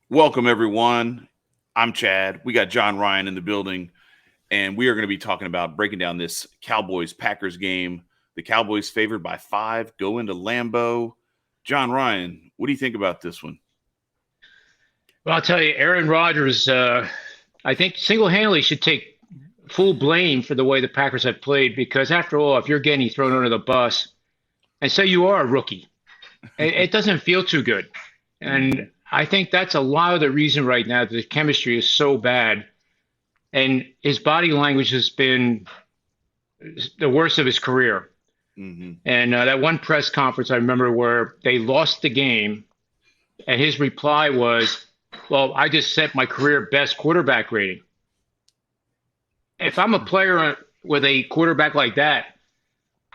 Welcome, everyone. I'm Chad. We got John Ryan in the building, and we are going to be talking about breaking down this Cowboys-Packers game. The Cowboys favored by 5, go into Lambeau. John Ryan, what do you think about this one? Well, I'll tell you, Aaron Rodgers, I think single-handedly should take full blame for the way the Packers have played because, after all, if you're getting thrown under the bus and say you are a rookie, it doesn't feel too good. Mm-hmm. And I think that's a lot of the reason right now that the chemistry is so bad. And his body language has been the worst of his career. Mm-hmm. And that one press conference I remember where they lost the game, and his reply was, well, I just set my career best quarterback rating. If I'm a player with a quarterback like that,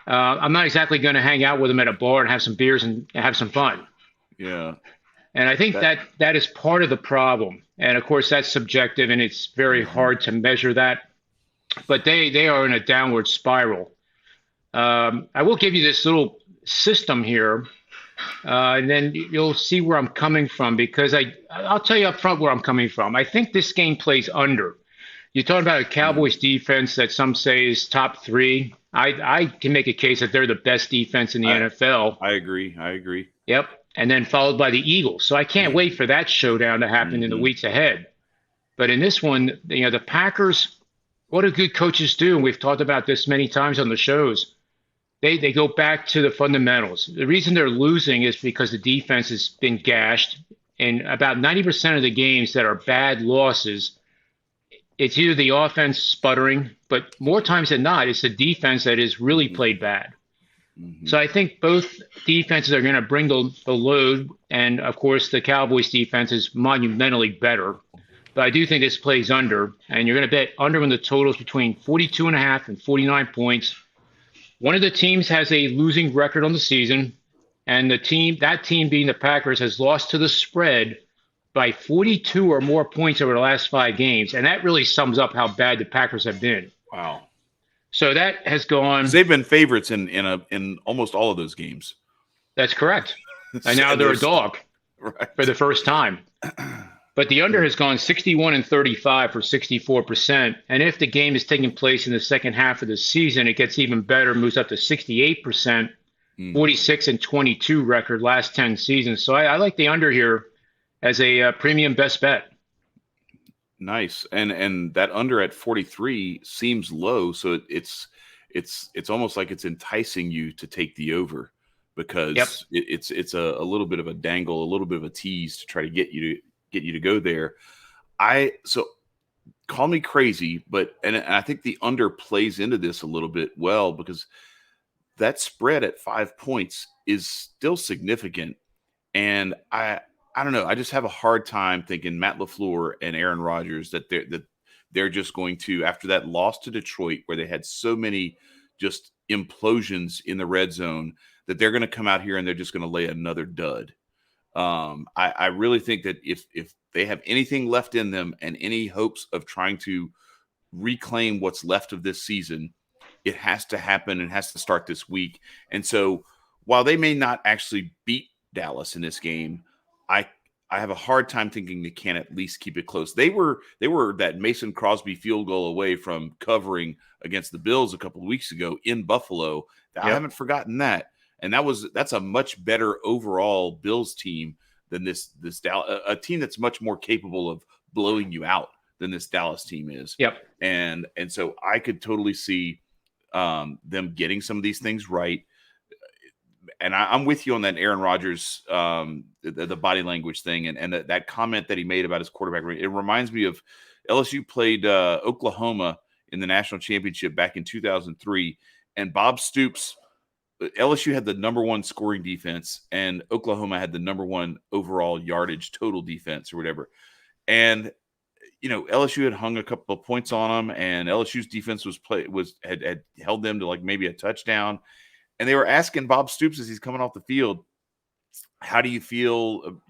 I'm not exactly going to hang out with him at a bar and have some beers and have some fun. Yeah. And I think That. that is part of the problem. And of course, that's subjective, and it's very Mm-hmm. hard to measure that. But they are in a downward spiral. I will give you this little system here, and then you'll see where I'm coming from because I'll tell you up front where I'm coming from. I think this game plays under. You're talking about a Mm. Cowboys defense that some say is top three. I can make a case that they're the best defense in the I NFL. I agree. I agree. Yep. And then followed by the Eagles. So I can't wait for that showdown to happen in the Mm-hmm. weeks ahead. But in this one, the Packers, what do good coaches do? And we've talked about this many times on the shows. They go back to the fundamentals. The reason they're losing is because the defense has been gashed. And about 90% of the games that are bad losses, it's either the offense sputtering, but more times than not, it's the defense that has really Mm-hmm. played bad. Mm-hmm. So I think both defenses are going to bring the load. And of course, the Cowboys defense is monumentally better. But I do think this plays under, and you're going to bet under when the totals between 42 and a half and 49 points. One of the teams has a losing record on the season, and that team being the Packers has lost to the spread by 42 or more points over the last 5 games, and that really sums up how bad the Packers have been. Wow. So that has Because gone. they've been favorites in almost all of those games, That's correct. And now and they're a there's dog for right. the first time. But the under has gone 61 and 35 for 64%. And if the game is taking place in the second half of the season, it gets even better, moves up to 68%, Mm-hmm. 46 and 22 record last 10 seasons. So I like the under here as a premium best bet. Nice. And that under at 43 seems low, so it's almost like it's enticing you to take the over Yep. because it's a little bit of a dangle, a little bit of a tease to try to get you to go there. I so call me crazy, but and I think the under plays into this a little bit well because that spread at 5 points is still significant. And I don't know. I just have a hard time thinking Matt LaFleur and Aaron Rodgers that they're just going to, after that loss to Detroit where they had so many just implosions in the red zone, that they're going to come out here and they're just going to lay another dud. I really think that if they have anything left in them and any hopes of trying to reclaim what's left of this season, it has to happen and has to start this week. And so while they may not actually beat Dallas in this game, I I have a hard time thinking they can at least keep it close. They were that Mason Crosby field goal away from covering against the Bills a couple of weeks ago in Buffalo. I Yep. haven't forgotten that. And that's a much better overall Bills team than this Dallas, a team that's much more capable of blowing you out than this Dallas team is. Yep. And so I could totally see them getting some of these things right. And I'm with you on that Aaron Rodgers, the body language thing, and that comment that he made about his quarterback. It reminds me of LSU played Oklahoma in the national championship back in 2003, and Bob Stoops. LSU had the number one scoring defense, and Oklahoma had the number one overall yardage total defense or whatever. And LSU had hung a couple of points on them, and LSU's defense had held them to like maybe a touchdown. And they were asking Bob Stoops as he's coming off the field, "How do you feel?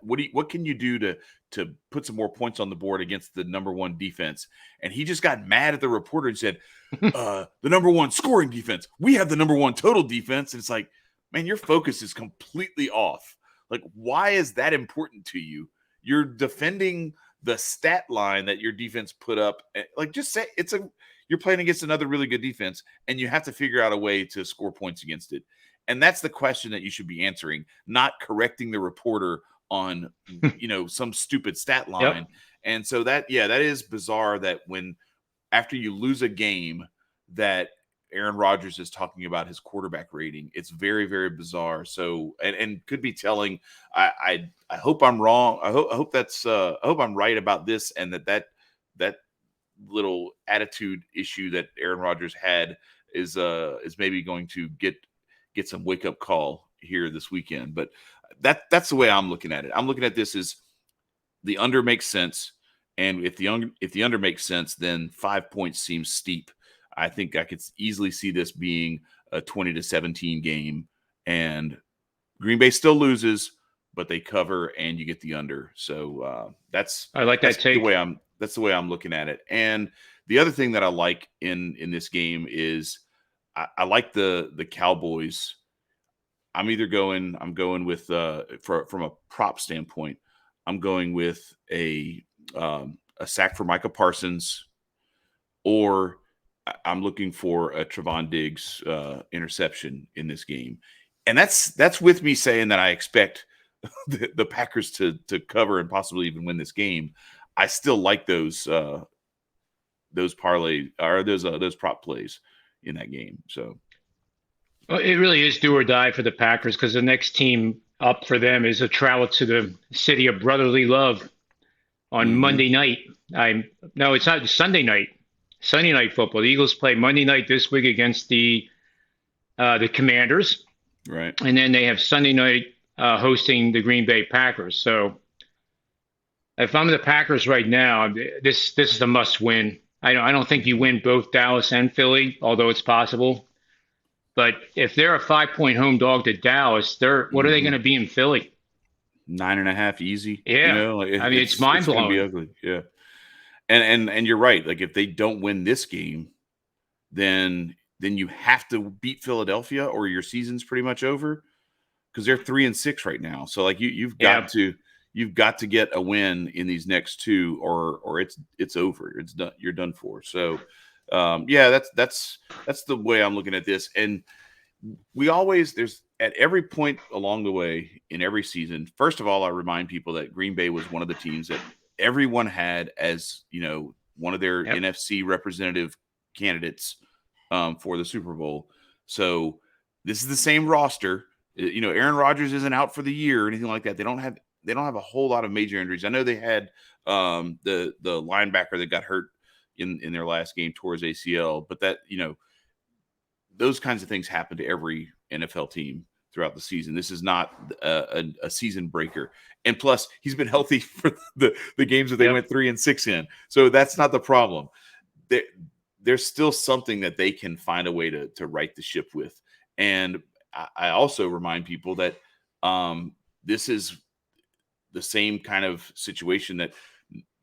What can you do to put some more points on the board against the number one defense?" And he just got mad at the reporter and said, "The number one scoring defense. We have the number one total defense." And it's like, man, your focus is completely off. Like, why is that important to you? you're defending the stat line that your defense put up. Like, just say you're playing against another really good defense, and you have to figure out a way to score points against it. And that's the question that you should be answering, not correcting the reporter on some stupid stat line. Yep. And so that is bizarre that when after you lose a game that Aaron Rodgers is talking about his quarterback rating. It's very, very bizarre. So, and could be telling. I hope I'm wrong. I hope I'm right about this, and that little attitude issue that Aaron Rodgers had is maybe going to get some wake up call here this weekend. But that's the way I'm looking at it. I'm looking at this as the under makes sense, and if the under makes sense, then 5 points seems steep. I think I could easily see this being a 20-17 game, and Green Bay still loses, but they cover, and you get the under. So I like that take. That's the way I'm looking at it. And the other thing that I like in this game is I like the Cowboys. I'm going with from a prop standpoint, I'm going with a sack for Micah Parsons, or I'm looking for a Trevon Diggs interception in this game. And that's with me saying that I expect the Packers to cover and possibly even win this game. I still like those parlay or those prop plays in that game. So Well, it really is do or die for the Packers because the next team up for them is a travel to the city of brotherly love on Monday night. No, it's not Sunday night. Sunday night football. The Eagles play Monday night this week against the Commanders, right, and then they have Sunday night hosting the Green Bay Packers. So, if I'm the Packers right now, this is a must win. I don't think you win both Dallas and Philly, although it's possible. But if they're a 5-point home dog to Dallas, what are they going to be in Philly? 9.5 easy. Yeah, it's mind blowing. It's gonna be ugly. Yeah. And you're right. Like if they don't win this game, then you have to beat Philadelphia, or your season's pretty much over because they're 3-6 right now. So like you've got to get a win in these next two, or it's over. It's done. You're done for. So that's the way I'm looking at this. And there's at every point along the way in every season. First of all, I remind people that Green Bay was one of the teams that everyone had as one of their NFC representative candidates for the Super Bowl. So this is the same roster. Aaron Rodgers isn't out for the year or anything like that. They don't have a whole lot of major injuries. I know they had the linebacker that got hurt in their last game towards ACL, but that those kinds of things happen to every NFL team throughout the season. This is not a season breaker. And plus, he's been healthy for the games that they went 3-6 in. So that's not the problem. There's still something that they can find a way to right the ship with. And I also remind people that this is the same kind of situation that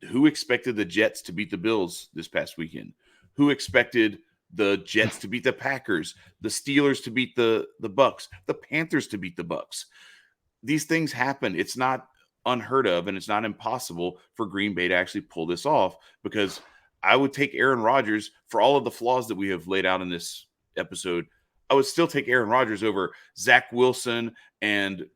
who expected the Jets to beat the Bills this past weekend? Who expected the Jets to beat the Packers, the Steelers to beat the Bucks, the Panthers to beat the Bucks? These things happen. It's not unheard of, and it's not impossible for Green Bay to actually pull this off, because I would take Aaron Rodgers for all of the flaws that we have laid out in this episode. I would still take Aaron Rodgers over Zach Wilson and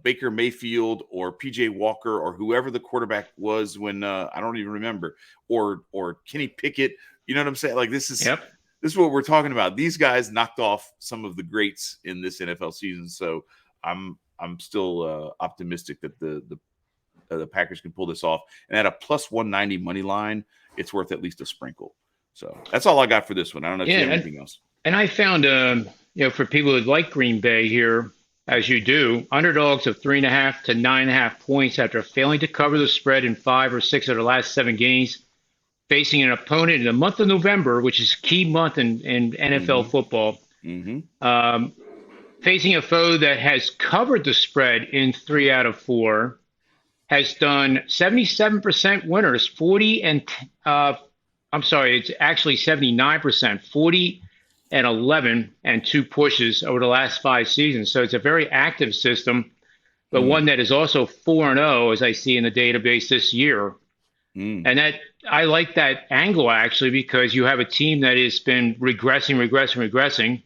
Baker Mayfield or PJ Walker or whoever the quarterback was when I don't even remember, or Kenny Pickett. You know what I'm saying? Like this is what we're talking about. These guys knocked off some of the greats in this NFL season. So I'm still optimistic that the Packers can pull this off. And at a plus 190 money line, it's worth at least a sprinkle. So that's all I got for this one. I don't know if you have anything else. And I found, for people who like Green Bay here, as you do, underdogs of 3.5 to 9.5 points after failing to cover the spread in 5 or 6 of their last 7 games, facing an opponent in the month of November, which is a key month in NFL football, facing a foe that has covered the spread in 3 out of 4, has done 77% winners, it's actually 79%, 40 and 11 and 2 pushes over the last 5 seasons. So it's a very active system. but one that is also 4-0, as I see in the database this year. Mm. And that I like that angle actually because you have a team that has been regressing,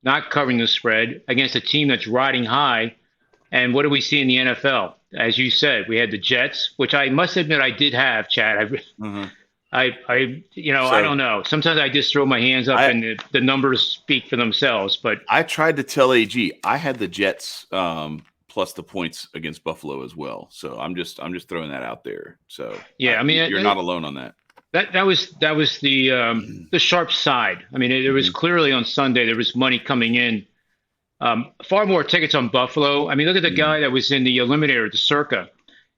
not covering the spread against a team that's riding high. And what do we see in the NFL? As you said, we had the Jets, which I must admit I did have, Chad. Uh-huh. I So don't know. Sometimes I just throw my hands up I and the numbers speak for themselves. But I tried to tell AG I had the Jets plus the points against Buffalo as well. So I'm just throwing that out there. So yeah, I mean you're not alone on that. that was the sharp side. I mean, there was Mhm. clearly on Sunday there was money coming in. Far more tickets on Buffalo. I mean, look at the Mm. guy that was in the eliminator, the Circa.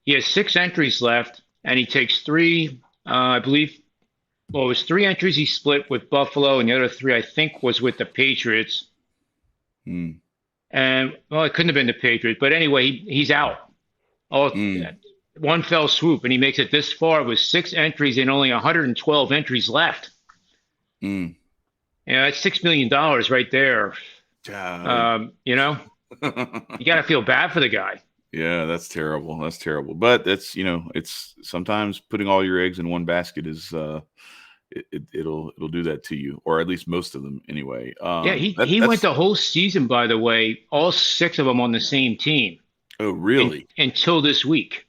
He has 6 entries left, and he takes three. I believe. Well, it was 3 entries he split with Buffalo, and the other three I think was with the Patriots. Mm. And well, it couldn't have been the Patriots, but anyway, he's out. Oh, Mm. one fell swoop, and he makes it this far with 6 entries and only 112 entries left. Mm. Yeah, that's $6 million right there. Golly. You know, you got to feel bad for the guy. Yeah, that's terrible. That's terrible. But that's, it's sometimes putting all your eggs in one basket is it'll do that to you, or at least most of them anyway. Yeah, he went That's the whole season, by the way, all 6 of them on the same team oh really? until this week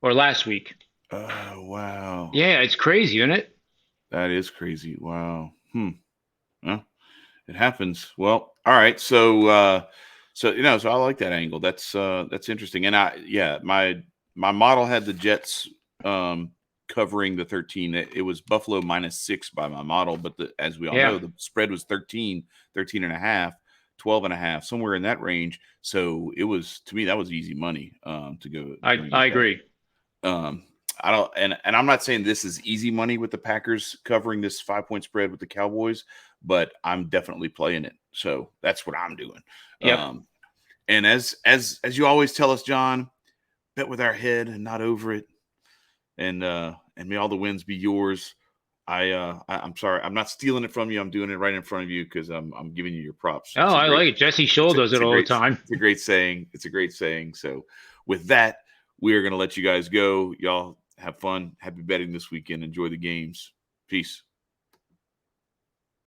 or last week. Oh wow. Yeah, it's crazy, isn't it? That is crazy. Wow. Well, it happens. Well, all right. So I like that angle. That's interesting. And my model had the Jets covering the 13. It was Buffalo -6 by my model, but as we all Yeah, know, the spread was 13 and a half, 12 and a half, somewhere in that range. So it was, to me, that was easy money to go and I get that. agree. Um, I don't, and I'm not saying this is easy money with the Packers covering this 5-point spread with the Cowboys, but I'm definitely playing it. So that's what I'm doing. Yep. And as you always tell us, John, bet with our head and not over it. And may all the wins be yours. I'm sorry, I'm not stealing it from you. I'm doing it right in front of you because I'm giving you your props. Oh, I like it. Jesse Scholl does it all the time. It's a great saying. It's a great saying. So with that, we are going to let you guys go. Y'all have fun. Happy betting this weekend. Enjoy the games. Peace.